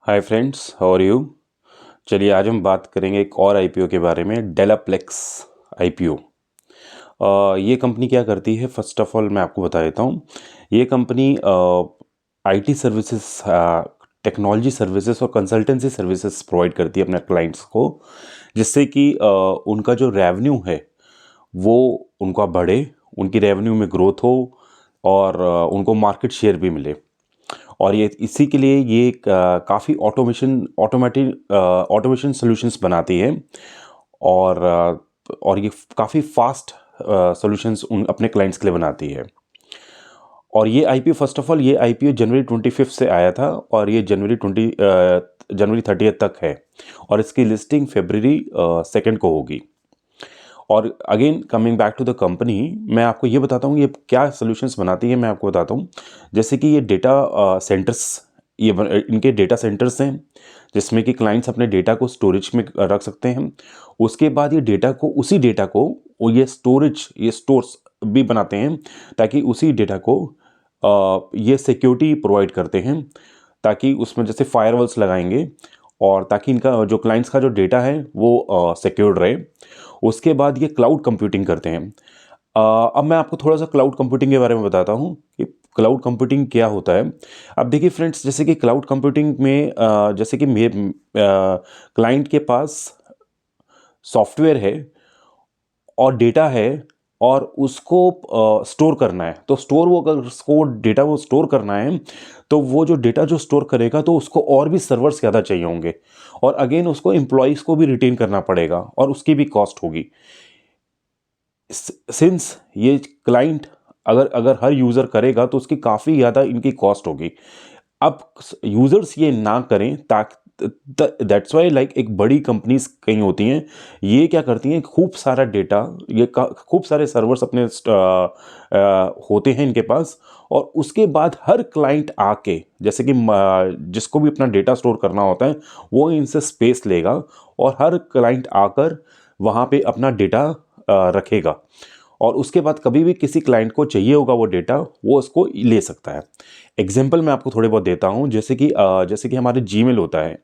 Hi friends, how are you. चलिए आज हम बात करेंगे एक और आईपीओ के बारे में, डेलाप्लेक्स आईपीओ। ये कंपनी क्या करती है, फर्स्ट ऑफ ऑल मैं आपको बता देता हूँ। ये company IT services, technology services और कंसल्टेंसी सर्विसेज प्रोवाइड करती है अपने क्लाइंट्स को, जिससे कि उनका जो रेवेन्यू है वो उनका बढ़े, उनकी रेवेन्यू में ग्रोथ हो और उनको मार्केट शेयर भी मिले। और ये इसी के लिए ये काफ़ी ऑटोमेशन सॉल्यूशंस बनाती है और ये काफ़ी फास्ट सॉल्यूशंस उन अपने क्लाइंट्स के लिए बनाती है। और ये आईपीओ, फर्स्ट ऑफ ऑल ये आईपीओ जनवरी 25 से आया था और ये जनवरी 30 तक है और इसकी लिस्टिंग फरवरी 2 को होगी। और again coming back to the company, मैं आपको ये बताता हूँ ये क्या सॉल्यूशंस बनाती है। मैं आपको बताता हूँ, जैसे कि ये डेटा सेंटर्स, इनके डेटा सेंटर्स हैं जिसमें कि क्लाइंट्स अपने डेटा को स्टोरेज में रख सकते हैं। उसके बाद ये डेटा को, उसी डेटा को ये स्टोर्स भी बनाते हैं ताकि उसी डेटा को ये सिक्योरिटी प्रोवाइड करते हैं, ताकि उसमें जैसे फायरवॉल्स लगाएंगे और ताकि इनका जो क्लाइंट्स का जो डेटा है वो सिक्योर्ड रहे। उसके बाद ये क्लाउड कंप्यूटिंग करते हैं। अब मैं आपको थोड़ा सा क्लाउड कंप्यूटिंग के बारे में बताता हूँ कि क्लाउड कंप्यूटिंग क्या होता है। अब देखिए फ्रेंड्स, जैसे कि क्लाउड कंप्यूटिंग में जैसे कि क्लाइंट के पास सॉफ्टवेयर है और डेटा है और उसको स्टोर करना है, तो अगर उसको डेटा वो स्टोर करना है तो वो जो डेटा जो स्टोर करेगा तो उसको और भी सर्वर्स ज़्यादा चाहिए होंगे और अगेन उसको एम्प्लॉयज़ को भी रिटेन करना पड़ेगा और उसकी भी कॉस्ट होगी। सिंस ये क्लाइंट अगर अगर हर यूज़र करेगा तो उसकी काफ़ी ज़्यादा इनकी कॉस्ट होगी। अब यूज़र्स ये ना करें, ताकि दैट्स वाई लाइक एक बड़ी कंपनीज कहीं होती हैं, ये क्या करती हैं, खूब सारा डेटा, खूब सारे सर्वर्स अपने होते हैं इनके पास। और उसके बाद हर क्लाइंट आके, जैसे कि जिसको भी अपना डेटा स्टोर करना होता है वो इनसे स्पेस लेगा और हर क्लाइंट आकर वहाँ पे अपना डेटा रखेगा और उसके बाद कभी भी किसी क्लाइंट को चाहिए होगा वो डेटा, वो उसको ले सकता है। एग्जाम्पल मैं आपको थोड़े बहुत देता हूँ, जैसे कि हमारे जीमेल होता है।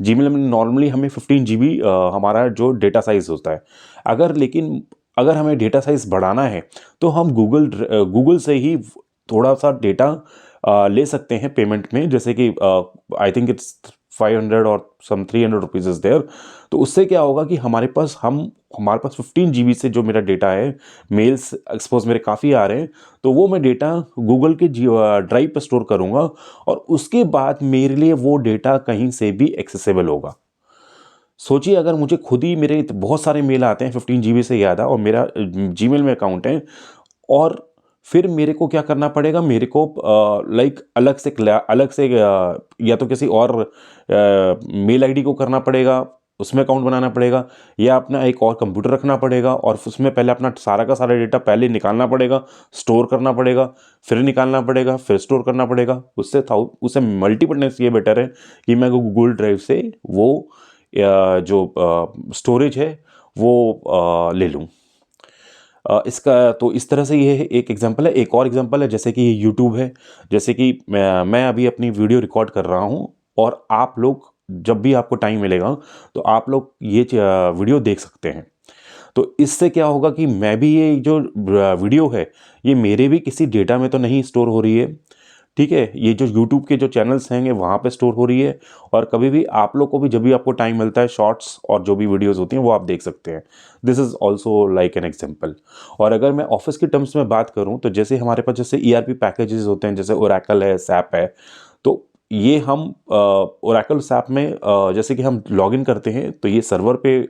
जीमेल में नॉर्मली हमें 15 GB हमारा जो डेटा साइज़ होता है। लेकिन अगर हमें डेटा साइज़ बढ़ाना है तो हम गूगल से ही थोड़ा सा डेटा ले सकते हैं पेमेंट में, जैसे कि आई थिंक इट्स 500 और सम 300 रुपीज़ इज़ देयर। तो उससे क्या होगा कि हमारे पास 15 GB से जो मेरा डेटा है, मेल्स एक्सपोज मेरे काफ़ी आ रहे हैं, तो वो मैं डेटा गूगल के ड्राइव पर स्टोर करूँगा और उसके बाद मेरे लिए वो डेटा कहीं से भी एक्सेसिबल होगा। सोचिए, अगर मुझे खुद ही मेरे बहुत सारे मेल आते हैं 15 GB से ज़्यादा और मेरा जीमेल में अकाउंट है, और फिर मेरे को क्या करना पड़ेगा, मेरे को लाइक अलग से या तो किसी और मेल आईडी को करना पड़ेगा, उसमें अकाउंट बनाना पड़ेगा, या अपना एक और कंप्यूटर रखना पड़ेगा और उसमें पहले अपना सारा का सारा डेटा पहले निकालना पड़ेगा, स्टोर करना पड़ेगा, फिर निकालना पड़ेगा, फिर स्टोर करना पड़ेगा। उससे मल्टीपलनेस ये बेटर है कि मैं गूगल ड्राइव से वो जो स्टोरेज है वो ले लूँ। इसका तो इस तरह से ये एक एग्जांपल है। एक और एग्जांपल है, जैसे कि ये यूट्यूब है। जैसे कि मैं अभी अपनी वीडियो रिकॉर्ड कर रहा हूँ और आप लोग जब भी आपको टाइम मिलेगा तो आप लोग ये वीडियो देख सकते हैं। तो इससे क्या होगा कि मैं भी, ये जो वीडियो है ये मेरे भी किसी डेटा में तो नहीं स्टोर हो रही है, ठीक है। ये जो यूट्यूब के जो चैनल्स हैं वहाँ पे स्टोर हो रही है और कभी भी आप लोग को भी जब भी आपको टाइम मिलता है, शॉर्ट्स और जो भी वीडियोस होती हैं वो आप देख सकते हैं। This is also like an example. और अगर मैं ऑफिस के टर्म्स में बात करूँ तो जैसे हमारे पास जैसे ERP पैकेजेस होते हैं, जैसे ओरेकल है, सैप है। तो ये हम ओरेकल सैप में जैसे कि हम लॉगिन करते हैं तो ये सर्वर पे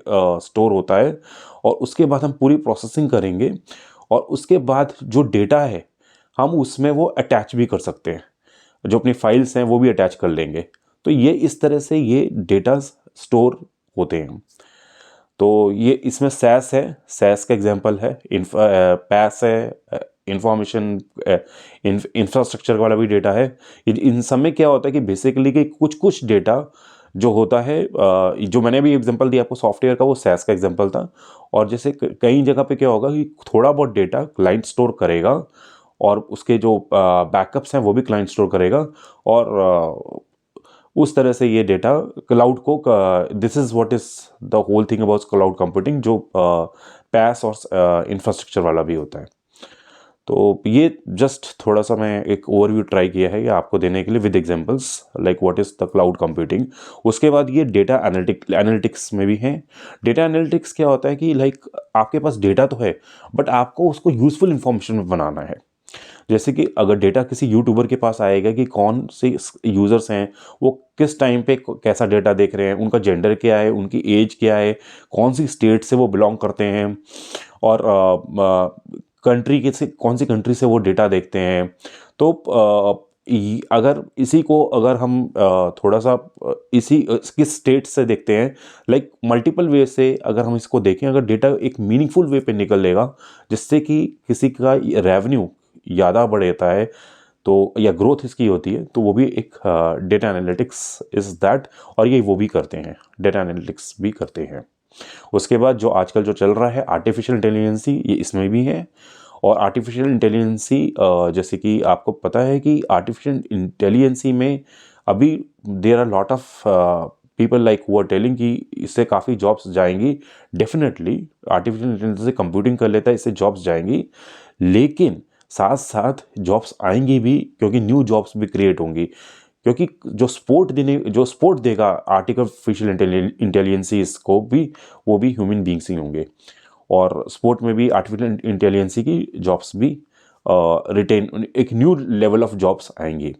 स्टोर होता है और उसके बाद हम पूरी प्रोसेसिंग करेंगे और उसके बाद जो डेटा है हम उसमें वो अटैच भी कर सकते हैं, जो अपनी फाइल्स हैं वो भी अटैच कर लेंगे। तो ये इस तरह से ये डेटा स्टोर होते हैं। तो ये इसमें सैस है, सैस का एग्जांपल है। पैस है, इंफॉर्मेशन इंफ्रास्ट्रक्चर वाला भी डेटा है। इन सब में क्या होता है कि बेसिकली कि कुछ कुछ डेटा जो होता है, जो मैंने भी एग्जांपल दिया आपको सॉफ्टवेयर का, वो सैस का एग्जांपल था। और जैसे कई जगह पे क्या होगा कि थोड़ा बहुत डेटा क्लाइंट स्टोर करेगा और उसके जो बैकअप्स हैं वो भी क्लाइंट स्टोर करेगा और उस तरह से ये डेटा क्लाउड को, this is what is the whole thing about cloud computing, जो पैस और इंफ्रास्ट्रक्चर वाला भी होता है। तो ये जस्ट थोड़ा सा मैं एक ओवरव्यू ट्राई किया है ये आपको देने के लिए with examples like what is the cloud computing. उसके बाद ये डेटा एनालिटिक्स में भी है। डेटा एनालिटिक्स क्या होता है कि लाइक आपके पास डेटा तो है, बट आपको उसको यूजफुल इंफॉर्मेशन में बनाना है। जैसे कि अगर डेटा किसी यूट्यूबर के पास आएगा कि कौन से यूज़र्स हैं, वो किस टाइम पे कैसा डेटा देख रहे हैं, उनका जेंडर क्या है, उनकी एज क्या है, कौन सी स्टेट से वो बिलोंग करते हैं, और कंट्री के से कौन सी कंट्री से वो डेटा देखते हैं। तो अगर इसी को अगर हम थोड़ा सा इसी किस स्टेट से देखते हैं, लाइक मल्टीपल वे से अगर हम इसको देखें, अगर डेटा एक मीनिंगफुल वे पे निकलेगा जिससे कि किसी का रेवेन्यू ज़्यादा बढ़ता है तो, या ग्रोथ इसकी होती है, तो वो भी एक डेटा एनालिटिक्स इज़ दैट, और ये वो भी करते हैं, डेटा एनालिटिक्स भी करते हैं। उसके बाद जो आजकल जो चल रहा है आर्टिफिशियल इंटेलिजेंसी, ये इसमें भी है। और आर्टिफिशियल इंटेलिजेंसी जैसे कि आपको पता है कि आर्टिफिशियल इंटेलिजेंसी में अभी there are lot of people like वो आर टेलिंग कि इससे काफ़ी जॉब्स जाएंगी। डेफिनेटली आर्टिफिशियल इंटेलिजेंस से कंप्यूटिंग कर लेता है, इससे जॉब्स जाएंगी, लेकिन साथ साथ जॉब्स आएंगी भी, क्योंकि न्यू जॉब्स भी क्रिएट होंगी। क्योंकि जो सपोर्ट देगा आर्टिफिशियल इंटेलिजेंसीज को भी, वो भी ह्यूमन बींग्स ही होंगे। और स्पोर्ट में भी आर्टिफिशियल इंटेलिजेंसी की जॉब्स भी रिटेन, एक न्यू लेवल ऑफ जॉब्स आएंगी,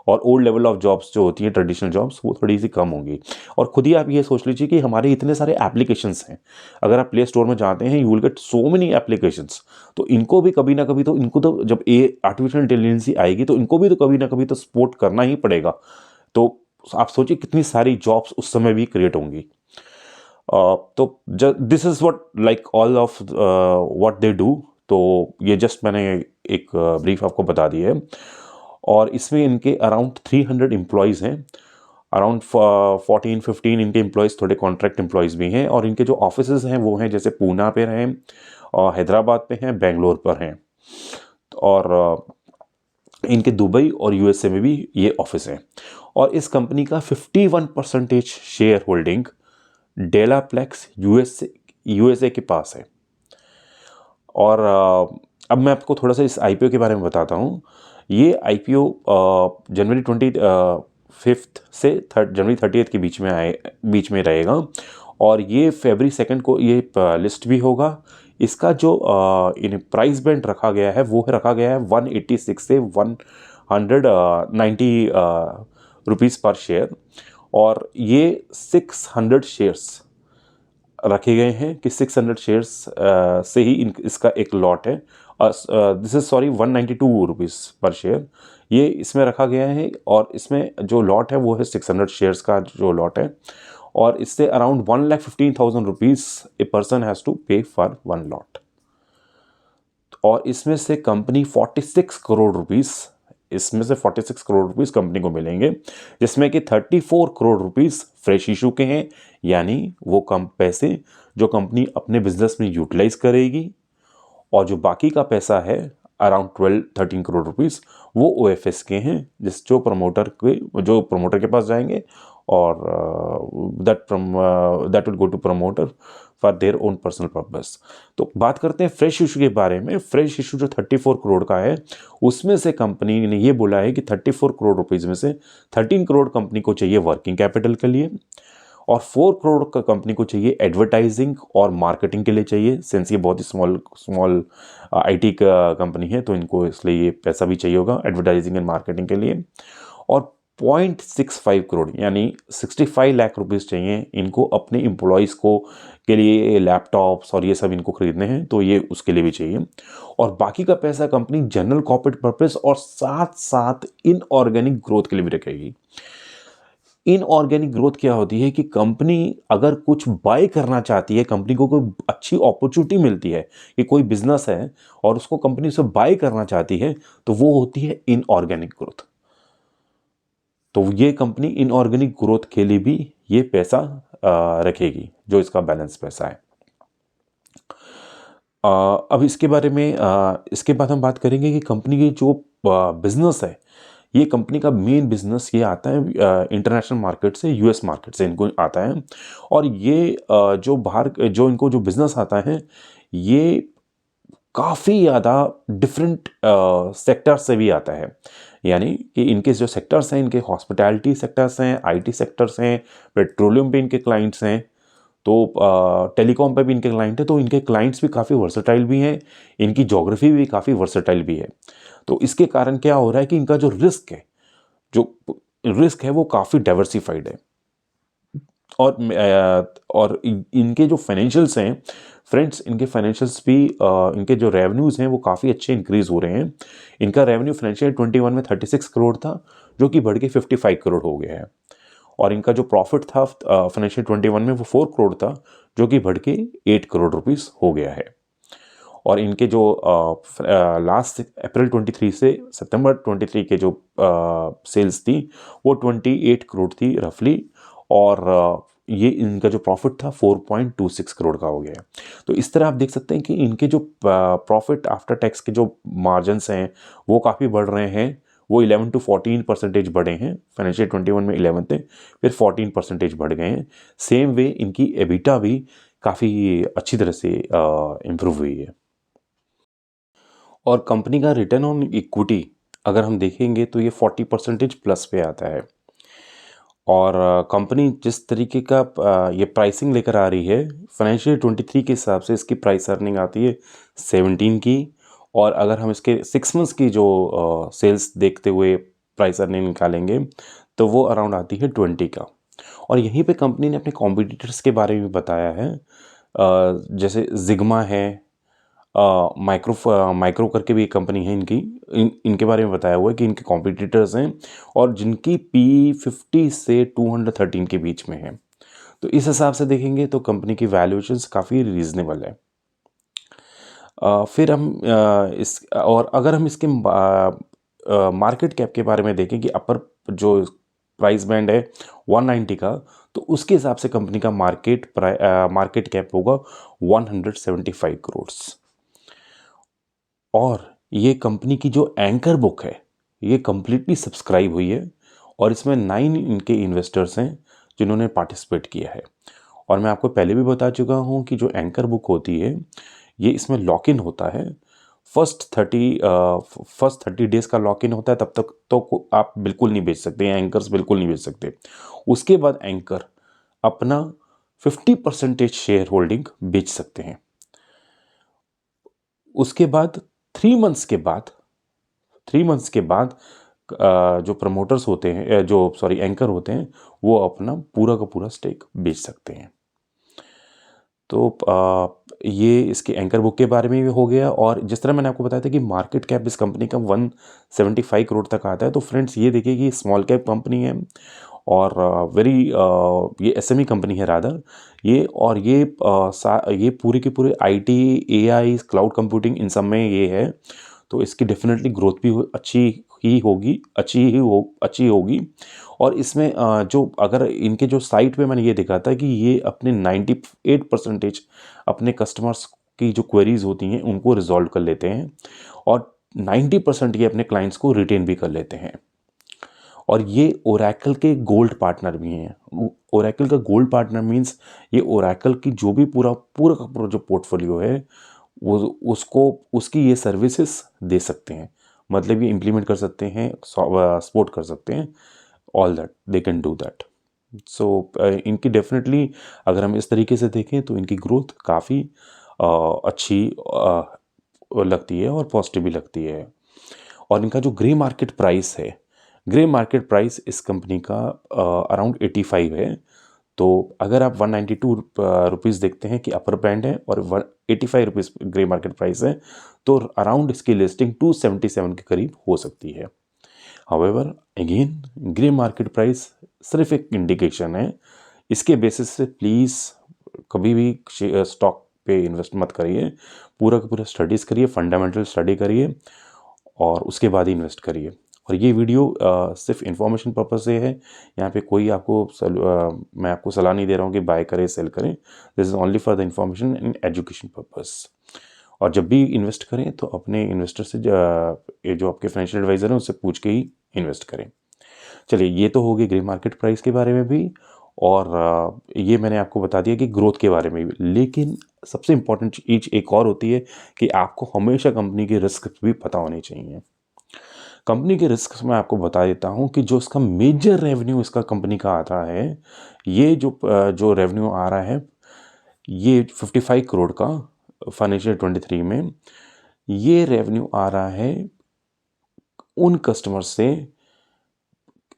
और ओल्ड लेवल ऑफ जॉब्स जो होती हैं ट्रेडिशनल जॉब्स, वो थोड़ी सी कम होंगी। और खुद ही आप ये सोच लीजिए कि हमारे इतने सारे एप्लीकेशंस हैं, अगर आप प्ले स्टोर में जाते हैं you will get so many applications. तो इनको भी कभी ना कभी, तो इनको तो जब ये आर्टिफिशियल इंटेलिजेंसी आएगी तो इनको भी तो कभी ना कभी तो सपोर्ट करना ही पड़ेगा। तो आप सोचिए कितनी सारी जॉब्स उस समय भी क्रिएट होंगी। तो this is what like all of what they do. तो ये जस्ट मैंने एक ब्रीफ आपको बता दी है। और इसमें इनके अराउंड 300 एम्प्लॉयज़ हैं, अराउंड 14-15 इनके एम्प्लॉयज़ थोड़े कॉन्ट्रैक्ट एम्प्लॉयज़ भी हैं। और इनके जो ऑफिसेज हैं वो हैं, जैसे पूना पे हैं, और हैदराबाद पे हैं, बेंगलोर पर हैं, और इनके दुबई और यूएसए में भी ये ऑफिस हैं। और इस कंपनी का 51% शेयर होल्डिंग डेलाप्लेक्स यूएसए के पास है। और अब मैं आपको थोड़ा सा इस आईपीओ के बारे में बताता हूँ। ये आईपीओ जनवरी 25 से जनवरी 30 के बीच में रहेगा, और ये फरवरी 2 को ये लिस्ट भी होगा। इसका जो इन प्राइस बैंड रखा गया है वो रखा गया है 186 से 190 रुपीज़ पर शेयर। और ये 600 शेयर्स रखे गए हैं कि 600 शेयर्स से ही इसका एक लॉट है। दिस इज़ सॉरी 192 रुपीज़ पर शेयर ये इसमें रखा गया है। और इसमें जो लॉट है वो है 600 शेयर्स का जो लॉट है, और इससे around 1,15,000 rupees a person has to pay for one lot. और इसमें से कंपनी 46 करोड़ रुपीज़, इसमें से 46 करोड़ रुपीज़ कंपनी को मिलेंगे, जिसमें कि 34 करोड़ रुपीज़ फ्रेश इशू के हैं, यानी वो कम पैसे जो कंपनी अपने बिजनेस में यूटिलाइज करेगी। और जो बाकी का पैसा है अराउंड 12-13 करोड़ रुपीज़ वो ओएफएस के हैं, जो प्रमोटर के पास जाएंगे, और that will go to promoter for their own personal purpose. तो बात करते हैं फ्रेश इशू के बारे में। फ्रेश इशू जो 34 करोड़ का है, उसमें से कंपनी ने ये बोला है कि 34 करोड़ रुपीज़ में से 13 करोड़ कंपनी को चाहिए वर्किंग कैपिटल के लिए, और 4 करोड़ का कंपनी को चाहिए एडवर्टाइजिंग और मार्केटिंग के लिए चाहिए। सिंस ये बहुत ही स्मॉल आईटी का कंपनी है, तो इनको इसलिए ये पैसा भी चाहिए होगा एडवर्टाइजिंग एंड मार्केटिंग के लिए। और 0.65 करोड़ यानी 65 लाख रुपीज़ चाहिए इनको अपने एम्प्लॉयज़ को के लिए, लैपटॉप्स और ये सब इनको खरीदने हैं, तो ये उसके लिए भी चाहिए। और बाकी का पैसा कंपनी जनरल कॉर्पोरेट पर्पस और साथ साथ इनऑर्गेनिक ग्रोथ के लिए भी रखेगी। इनऑर्गेनिक ग्रोथ क्या होती है कि कंपनी अगर कुछ बाय करना चाहती है, कंपनी को कोई अच्छी अपॉर्चुनिटी मिलती है कि कोई बिजनेस है और उसको कंपनी से बाय करना चाहती है, तो वो होती है इनऑर्गेनिक ग्रोथ। तो ये कंपनी इनऑर्गेनिक ग्रोथ के लिए भी ये पैसा रखेगी, जो इसका बैलेंस पैसा है। अब इसके बारे में इसके बाद हम बात करेंगे कि कंपनी की जो बिजनेस है ये कंपनी का मेन बिजनेस ये आता है इंटरनेशनल मार्केट से, यूएस मार्केट से इनको आता है। और ये जो बाहर जो इनको जो बिजनेस आता है ये काफ़ी ज़्यादा डिफरेंट सेक्टर से भी आता है। यानी कि इनके जो सेक्टर्स हैं, इनके हॉस्पिटैलिटी सेक्टर्स हैं, आईटी सेक्टर्स हैं, पेट्रोलियम पे इनके क्लाइंट्स हैं, तो टेलीकॉम पे भी इनके क्लाइंट हैं। तो इनके क्लाइंट्स भी काफ़ी वर्सेटाइल भी हैं, इनकी जोग्राफी भी काफ़ी वर्सेटाइल भी है। तो इसके कारण क्या हो रहा है कि इनका जो रिस्क है वो काफ़ी डाइवर्सिफाइड है। और इनके जो फाइनेंशियल्स हैं फ्रेंड्स, इनके फाइनेंशियल्स भी इनके जो रेवेन्यूज़ हैं वो काफ़ी अच्छे इंक्रीज़ हो रहे हैं। इनका रेवेन्यू फाइनेंशियल 21 में 36 करोड़ था, जो कि बढ़ के 55 करोड़ हो गया है। और इनका जो प्रॉफिट था फाइनेंशियल 21 में वो 4 करोड़ था, जो कि बढ़ के 8 करोड़ रुपीस हो गया है। और इनके जो लास्ट अप्रैल 23 से सितंबर 23 के जो सेल्स थी वो 28 करोड़ थी रफली। और ये इनका जो प्रॉफिट था 4.26 करोड़ का हो गया है। तो इस तरह आप देख सकते हैं कि इनके जो प्रॉफिट आफ्टर टैक्स के जो मार्जिन्स हैं वो काफ़ी बढ़ रहे हैं। वो 11 to 14% बढ़े हैं। फाइनेंशियल 21 में 11 थे, फिर 14% बढ़ गए हैं। सेम वे इनकी एबिटा भी काफ़ी अच्छी तरह से इम्प्रूव हुई है। और कंपनी का रिटर्न ऑन इक्विटी अगर हम देखेंगे तो ये 40% प्लस पे आता है। और कंपनी जिस तरीके का ये प्राइसिंग लेकर आ रही है, फाइनेंशियल 23 के हिसाब से इसकी प्राइस अर्निंग आती है 17 की। और अगर हम इसके 6 मंथ्स की जो सेल्स देखते हुए प्राइस अर्निंग निकालेंगे तो वो अराउंड आती है 20 का। और यहीं पे कंपनी ने अपने कॉम्पिटिटर्स के बारे में बताया है, जैसे जिग्मा है, माइक्रो करके भी एक कंपनी है इनके बारे में बताया हुआ है कि इनके कॉम्पिटिटर्स हैं और जिनकी P50 से 213 के बीच में है। तो इस हिसाब से देखेंगे तो कंपनी की वैल्यूएशंस काफ़ी रीजनेबल है। फिर हम इस और अगर हम इसके मार्केट कैप के बारे में देखें कि अपर जो प्राइस बैंड है 190 का, तो उसके हिसाब से कंपनी का मार्केट कैप होगा 175 करोड़। और ये कंपनी की जो एंकर बुक है ये कम्प्लीटली सब्सक्राइब हुई है और इसमें 9 इनके इन्वेस्टर्स हैं जिन्होंने पार्टिसिपेट किया है। और मैं आपको पहले भी बता चुका हूँ कि जो एंकर बुक होती है ये इसमें लॉक इन होता है। फर्स्ट 30 डेज़ का लॉक इन होता है, तब तक तो आप बिल्कुल नहीं बेच सकते, एंकर्स बिल्कुल नहीं बेच सकते। उसके बाद एंकर अपना 50% शेयर होल्डिंग बेच सकते हैं। उसके बाद 3 मंथ्स के बाद जो प्रमोटर्स होते हैं, एंकर होते हैं, वो अपना पूरा का पूरा स्टेक बेच सकते हैं। तो ये इसके एंकर बुक के बारे में भी हो गया। और जिस तरह मैंने आपको बताया था कि मार्केट कैप इस कंपनी का 175 करोड़ तक आता है, तो फ्रेंड्स ये देखिए कि स्मॉल कैप कंपनी है और ये एसएमई कंपनी है रादर ये। और ये पूरे के पूरे IT, AI, cloud computing in सब में ये है। तो इसकी डेफिनेटली ग्रोथ भी अच्छी होगी। और इसमें जो अगर इनके जो साइट पे मैंने ये देखा था कि ये अपने 98% अपने कस्टमर्स की जो क्वेरीज होती हैं उनको रिजॉल्व कर लेते हैं और 90% ये अपने क्लाइंट्स को रिटेन भी कर लेते हैं। और ये ओरेकल के गोल्ड पार्टनर भी हैं। ओरेकल का गोल्ड पार्टनर मीन्स ये ओरेकल की जो भी पूरा का पूरा जो पोर्टफोलियो है वो उसकी ये सर्विसेज दे सकते हैं। मतलब ये इम्प्लीमेंट कर सकते हैं, सपोर्ट कर सकते हैं, all that they can do that. So इनकी डेफिनेटली अगर हम इस तरीके से देखें तो इनकी ग्रोथ काफ़ी अच्छी लगती है और पॉजिटिव भी लगती है। और इनका जो ग्रे मार्केट प्राइस इस कंपनी का अराउंड 85 है। तो अगर आप 192 रुपीज़ देखते हैं कि अपर बैंड है और 85 रुपीज़ ग्रे मार्केट प्राइस है, तो अराउंड इसकी लिस्टिंग 277 के करीब हो सकती है। However again grey market price सिर्फ एक इंडिकेशन है। इसके बेसिस से प्लीज़ कभी भी स्टॉक पे इन्वेस्ट मत करिए। पूरा का पूरा स्टडीज़ करिए, फंडामेंटल स्टडी करिए और उसके बाद ही इन्वेस्ट करिए। और ये वीडियो सिर्फ इन्फॉर्मेशन पर्पस से है। यहाँ पे कोई मैं आपको सलाह नहीं दे रहा हूँ कि बाय करें, सेल करें। This is only for the information and education purpose. और जब भी इन्वेस्ट करें तो अपने इन्वेस्टर से ये जो आपके फाइनेंशियल एडवाइज़र हैं उससे पूछ के ही इन्वेस्ट करें। चलिए, ये तो हो गई ग्रे मार्केट प्राइस के बारे में भी, और ये मैंने आपको बता दिया कि ग्रोथ के बारे में भी। लेकिन सबसे इम्पोर्टेंट चीज एक और होती है कि आपको हमेशा कंपनी के रिस्क भी पता होने चाहिए। कंपनी के रिस्क मैं आपको बता देता हूँ कि जो इसका मेजर रेवेन्यू इसका कंपनी का आता है, ये जो रेवेन्यू आ रहा है, ये 55 करोड़ का फाइनेंशियल 23 में, ये रेवेन्यू आ रहा है उन कस्टमर से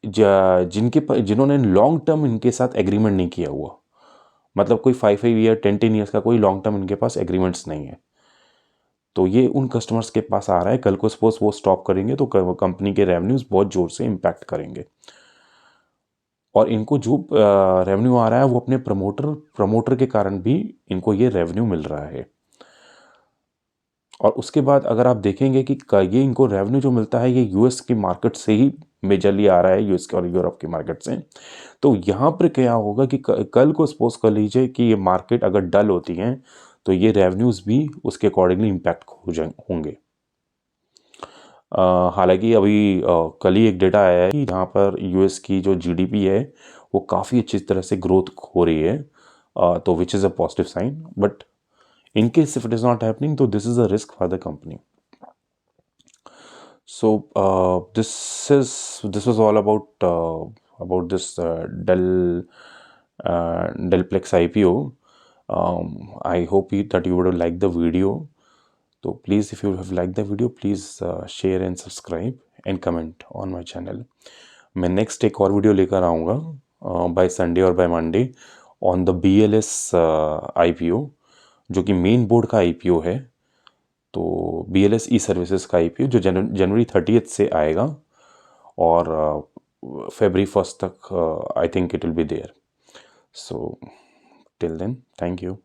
जिन्होंने लॉन्ग टर्म इनके साथ एग्रीमेंट नहीं किया हुआ। मतलब कोई 5 ईयर 10 ईयर्स का कोई लॉन्ग टर्म इनके पास एग्रीमेंट्स नहीं है। तो ये उन कस्टमर्स के पास आ रहा है। कल को सपोज वो स्टॉप करेंगे तो कंपनी के रेवेन्यूज बहुत जोर से इम्पैक्ट करेंगे। और इनको जो रेवेन्यू आ रहा है वो अपने प्रमोटर के कारण भी इनको ये रेवेन्यू मिल रहा है। और उसके बाद अगर आप देखेंगे कि ये इनको रेवेन्यू जो मिलता है ये यूएस की मार्केट से ही मेजरली आ रहा है, यूएस और यूरोप की मार्केट से। तो यहाँ पर क्या होगा कि कल को सपोज कर लीजिए कि ये मार्केट अगर डल होती है तो ये रेवेन्यूज़ भी उसके अकॉर्डिंगली इम्पैक्ट होंगे। हालांकि अभी कल ही एक डेटा आया है कि यहाँ पर यूएस की जो जीडीपी है वो काफ़ी अच्छी तरह से ग्रोथ हो रही है, तो which is a positive sign. But in case if it is not happening, so this is a risk for the company. So this was all about this Dellplex IPO. I hope that you would have liked the video. So please, if you have liked the video, please share and subscribe and comment on my channel. मैं next एक और video लेकर आऊँगा by Sunday और by Monday on the BLS IPO, जो कि main board का IPO है। तो BLS ई सर्विसेज का आईपीओ जो जनवरी 30 से आएगा और February 1 तक I think it will be there. So till then, thank you.